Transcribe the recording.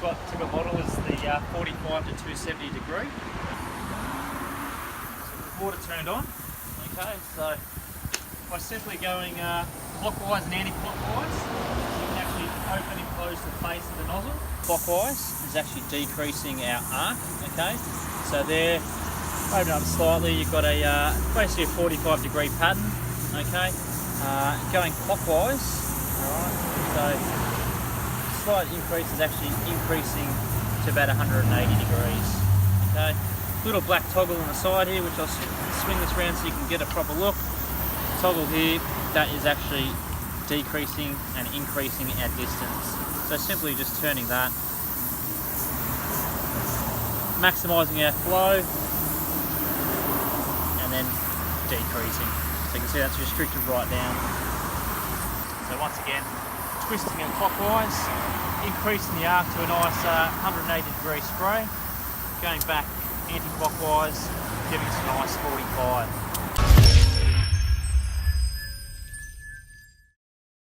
type of model is the 45 to 270 degree. So water turned on. Okay, so by simply going clockwise and anti-clockwise, you can actually open and close the face of the nozzle. Clockwise is actually decreasing our arc. Okay, so there, open up slightly, you've got a basically a 45 degree pattern. Okay, going clockwise, alright, so slight increase is actually increasing to about 180 degrees. Okay, little black toggle on the side here, which I'll swing this around so you can get a proper look. Toggle here, that is actually decreasing and increasing our distance. So simply just turning that, maximising our flow, and then decreasing. So you can see that's restricted right down. So once again, twisting it clockwise, increasing the arc to a nice 180 degree spray, going back anti-clockwise, giving us a nice 45.